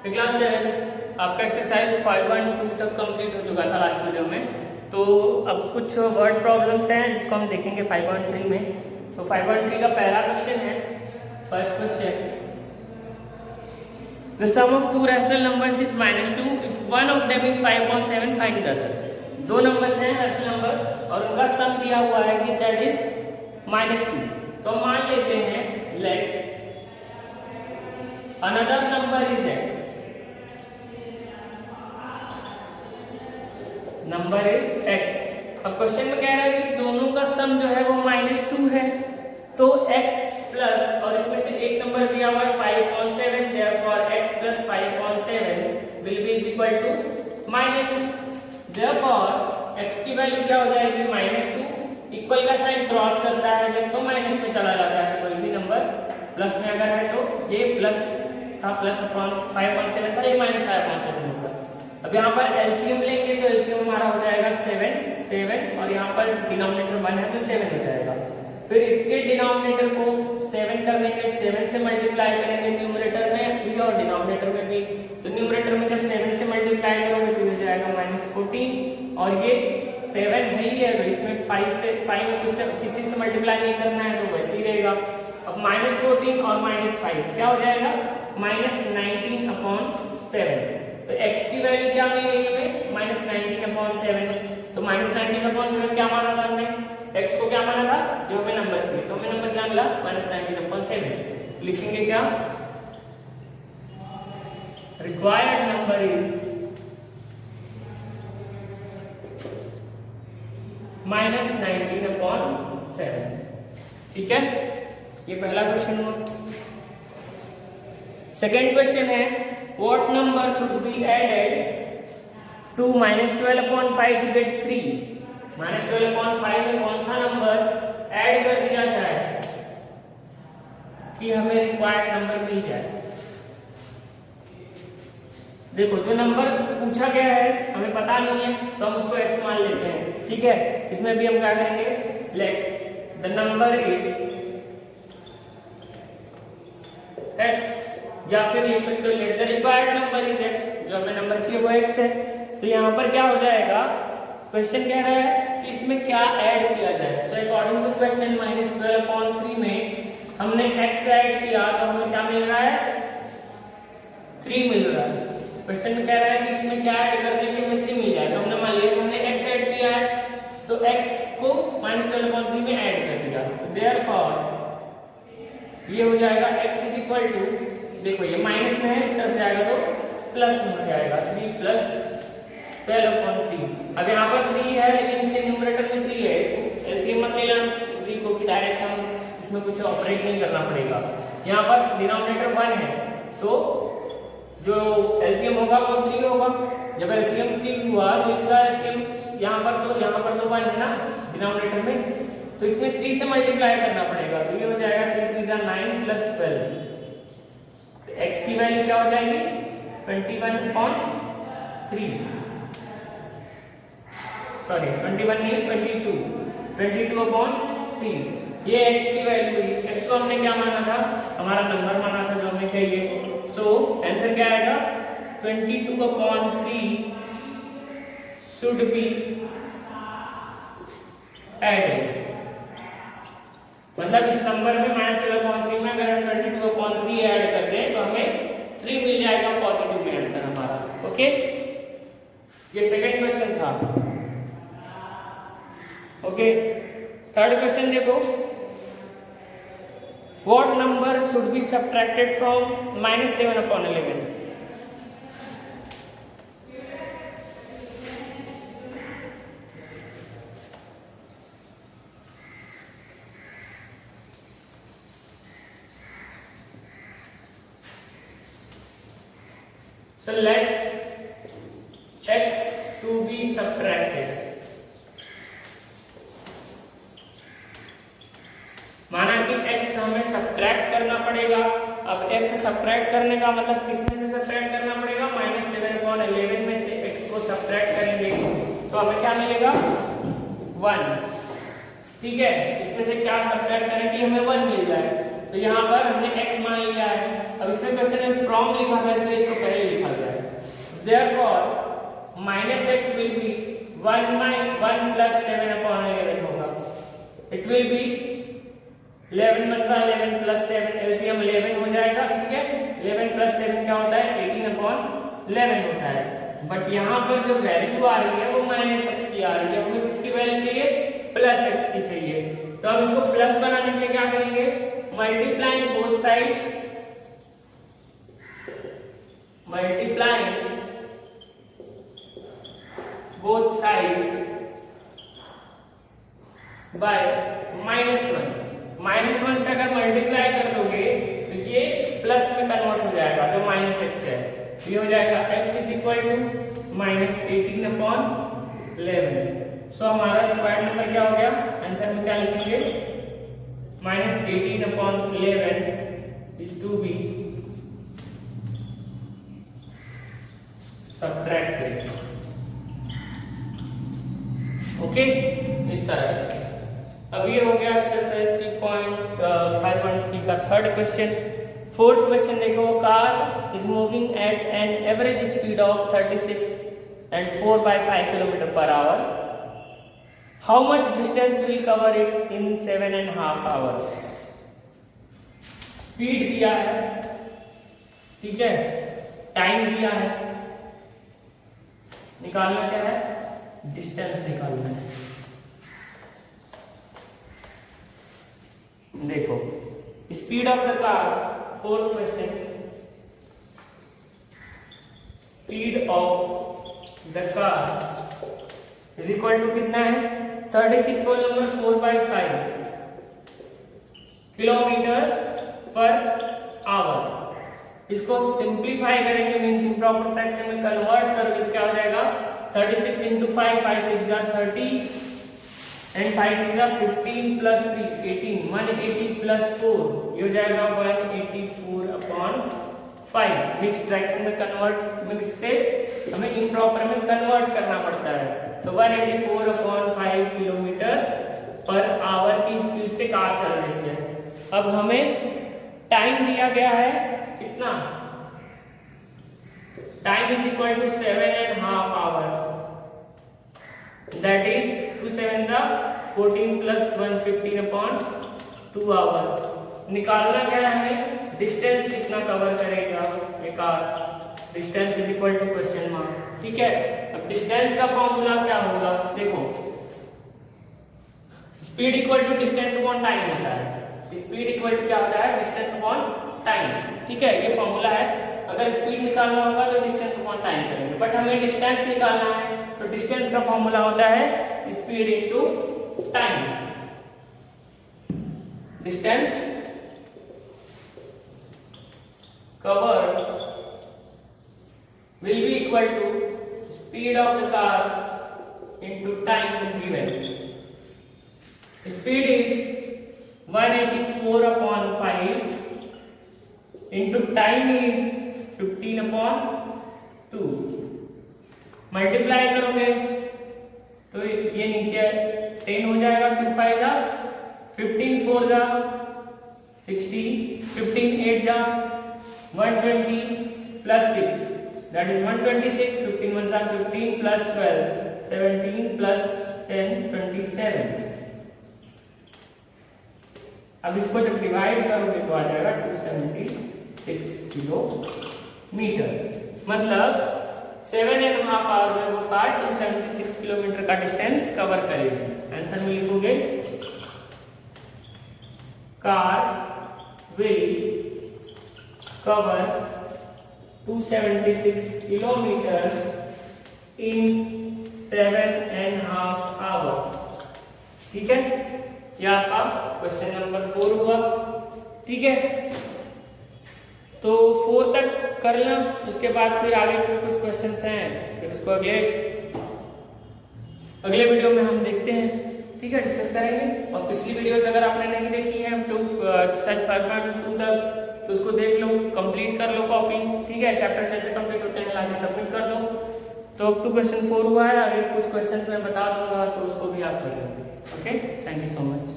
Class 7 आपका exercise 5.2 तक complete हो चुका था लास्ट वीडियो में। तो अब कुछ वर्ड प्रॉब्लम्स हैं जिसको हम देखेंगे 5.3 में। तो 5.3 का पहला क्वेश्चन है, first question, the sum of two rational numbers is -2 if one of them is 5.7 find the other. दो नंबर्स हैं रैशनल नंबर और उनका सम दिया हुआ है कि दैट इज -2। तो मान लेते हैं let another number is x, number is x। अब क्वेश्चन में कह रहा है कि दोनों का सम जो है वो -2 है, तो x प्लस और इसमें से एक नंबर दिया हुआ है 5.7, therefore x plus 5.7 will be is equal to -2। therefore x की वैल्यू क्या हो जाएगी -2। इक्वल का साइन क्रॉस करता है जब तो माइनस में चला जाता है कोई भी नंबर, प्लस में अगर है तो ये प्लस था, प्लस अपॉन 5.7 था, ये -5.7 होगा। अब यहाँ पर एलसीएम लेंगे तो एलसीएम हमारा हो जाएगा 7 और यहाँ पर डिनोमिनेटर 1 है तो 7 हो जाएगा। फिर इसके डिनोमिनेटर को 7 करने के 7 से मल्टीप्लाई करेंगे न्यूमरेटर में भी और डिनोमिनेटर में भी। तो न्यूमरेटर में जब 7 से मल्टीप्लाई करोगे तो हो जाएगा -14 और ये 7 है ही है तो इसमें 5 में किसी से मल्टीप्लाई नहीं करना है तो वैसे ही रहेगा। अब -14 और -5 क्या हो जाएगा -19/7। तो x की वैल्यू क्या मिल गई हमें -19/7। तो -19/7 क्या माना था हमने, x को क्या माना था जो हमें नंबर थी, तो हमें नंबर क्या मिला -19/7। लिखेंगे क्या, रिक्वायर्ड नंबर इज -19/7। ठीक है, ये पहला क्वेश्चन हुआ। सेकेंड क्वेश्चन है, what number should be added to -12/5 to get 3। -12/5 में कौन सा नंबर ऐड कर दिया जाए कि हमें रिक्वायर्ड नंबर मिल जाए। देखो जो नंबर पूछा गया है हमें पता नहीं है तो हम उसको x मान लेते हैं। ठीक है, इसमें भी हम क्या करेंगे, let the number is x, या फिर लिख सकते हो let the required number is x, जो हमें नंबर चाहिए वो x है। तो यहाँ पर क्या हो जाएगा, क्वेश्चन कह रहा है कि इसमें क्या ऐड किया जाए। सो अकॉर्डिंग टू क्वेश्चन -12/3 में हमने x ऐड किया तो हमें क्या मिल रहा है 3 मिल रहा है। क्वेश्चन में कह रहा है कि इसमें क्या ऐड करने के हमें 3 मिल जाए, तो हमने मान लिया हमने x ऐड किया है तो x को -12/3 में ऐड कर दिया। तो देयरफॉर ये हो जाएगा x इज इक्वल टू, देखो ये माइनस में है इस तरफ जाएगा तो प्लस में हो जाएगा 3 + 12/3। अब यहाँ पर 3 है लेकिन इसके न्यूमरेटर में 3 है, इसको एलसीएम मत ले लेना 3 को कि डायरेक्ट हम इसमें कुछ ऑपरेट नहीं करना पड़ेगा। यहाँ पर डिनोमिनेटर 1 है तो जो एलसीएम होगा वो 3 होगा। जब एलसीएम 3 हुआ तो इसका एलसीएम यहाँ पर तो 1 है ना डिनोमिनेटर में, तो इसमें 3 से मल्टीप्लाई करना पड़ेगा तो ये हो जाएगा 3 × 3 = 9 + 12। तो x की वैल्यू क्या हो जाएगी 21/3, सॉरी 21 नहीं 22/3। ये x की वैल्यू है। x को हमने क्या माना था, हमारा नंबर माना था जो हमें चाहिए। सो आंसर क्या आएगा 22/3 शुड बी एडेड। मतलब इस नंबर में -12/3 में अगर हम 22/3 ऐड कर दें तो हमें 3 मिल जाएगा पॉजिटिव में आंसर हमारा। ओके, ये सेकंड क्वेश्चन था। ओके, थर्ड क्वेश्चन देखो, what number should be subtracted from -7/11। So let x to be subtracted। माना कि x हमें सब्ट्रैक्ट करना पड़ेगा। अब x सब्ट्रैक्ट करने का मतलब किसमें से सब्ट्रैक्ट करना पड़ेगा, -7/11 में से x को सब्ट्रैक्ट करेंगे तो हमें क्या मिलेगा 1। ठीक है, इसमें से क्या सब्ट्रैक्ट करें कि हमें 1 मिल जाए। तो यहाँ पर हमने x मान लिया है। अब इसमें क्वेश्चन में फ्रॉम लिखा है इसलिए इसको पहले लिखा therefore minus x will be 1 plus 7 upon 11 होगा. It will be 11 बनता है 11 plus 7 LCM 11 हो जाएगा. ठीक है, 11 plus 7 क्या होता है 18 upon 11 होता है. बट यहाँ पर जो वैल्यू आ रही है वो माइनस एक्स की आ रही है. हमें किसकी वैल्यू चाहिए, प्लस एक्स की चाहिए. तो अब इसको प्लस बनाने के लिए क्या करेंगे, multiplying both sides, multiplying both sides by -1. -1 से अगर मल्टीप्लाई कर दोगे तो ये प्लस में कन्वर्ट हो जाएगा, जो माइनस एक्स है. ये हो जाएगा x is equal to -18 upon 11. So हमारा रिक्वायर्ड नंबर क्या हो गया, आंसर में क्या लिखेंगे, -18 upon 11 is to be subtracted. Okay, इस तरह से. अब ये हो गया एक्सरसाइज 3.513 का थर्ड क्वेश्चन. फोर्थ क्वेश्चन देखो, car is moving at an average speed of 36 and 4/5 kilometre per our. How much distance will cover it in 7.5 hours. Speed दिया है, ठीक है, टाइम दिया है, निकालना क्या है, डिस्टेंस निकालना है. देखो, speed of the car, fourth question, speed of the car is equal to कितना है, 36 whole number 4/5 kilometre per hour. इसको सिंप्लीफाई करेंगे, मींस इम्प्रॉपर फ्रैक्शन में कन्वर्ट करोगे तो क्या हो जाएगा, 36 into 5, 5 6 are 30 and 5 3 are 15 plus 3 18, 180 plus 4 ये हो जाएगा 184 upon 5. मिक्स फ्रैक्शन में कन्वर्ट, मिक्स से हमें इम्प्रॉपर में कन्वर्ट करना पड़ता है. तो 184 upon 5 किलोमीटर पर आवर की स्पीड से कार चल रही है. अब हमें टाइम दिया गया है कितना, time is equal to 7.5 hour. That is 2 7 14 plus 115 upon 2 hour. निकालना क्या है हमें, डिस्टेंस कितना कवर करेगा ये car. Distance is equal to question mark. ठीक है, अब डिस्टेंस का फॉर्मूला क्या होगा, देखो, speed equal to distance upon time होता है. स्पीड इक्वल टू क्या होता है, डिस्टेंस अपॉन टाइम. ठीक है, ये फॉर्मूला है. अगर स्पीड निकालना होगा तो डिस्टेंस अपॉन टाइम करेंगे, बट हमें डिस्टेंस निकालना है तो डिस्टेंस का फॉर्मूला होता है speed into time. Distance covered will be equal to speed of the car into time given. Speed is 184 upon 5 into time is 15 upon 2. Multiply करोगे तो ये नीचे 10 हो जाएगा, 2 5 जा 15 4 जा 60, 15 8 जा 120 plus 6, that is 126. 15 1 are 15 plus 12 17 plus 10 27. अब इसको जब डिवाइड करोगे तो आ जाएगा 276 किलोमीटर. मतलब 7.5 आवर में वो कार 276 किलोमीटर का डिस्टेंस कवर करेगी. आंसर में लिखोगे car will cover 276 kilometers in 7.5 hours. ठीक है, यह आपका क्वेश्चन नंबर 4 हुआ. ठीक है, तो 4 तक कर लेना, उसके बाद फिर आगे के कुछ क्वेश्चंस हैं, फिर उसको अगले वीडियो में हम देखते हैं. ठीक है, डिस्कस करेंगे. और पिछली वीडियोस अगर आपने नहीं देखी है तो एक्सरसाइज 5.2 तक तो उसको देख लो, कंप्लीट कर लो कॉपी. ठीक है, चैप्टर जैसे कंप्लीट होते हैं लाके सबमिट कर दो. तो अब टू क्वेश्चन 4 हुआ है, आगे कुछ क्वेश्चन मैं बता दूंगा तो उसको भी आप कर लेंगे. Okay, thank you so much.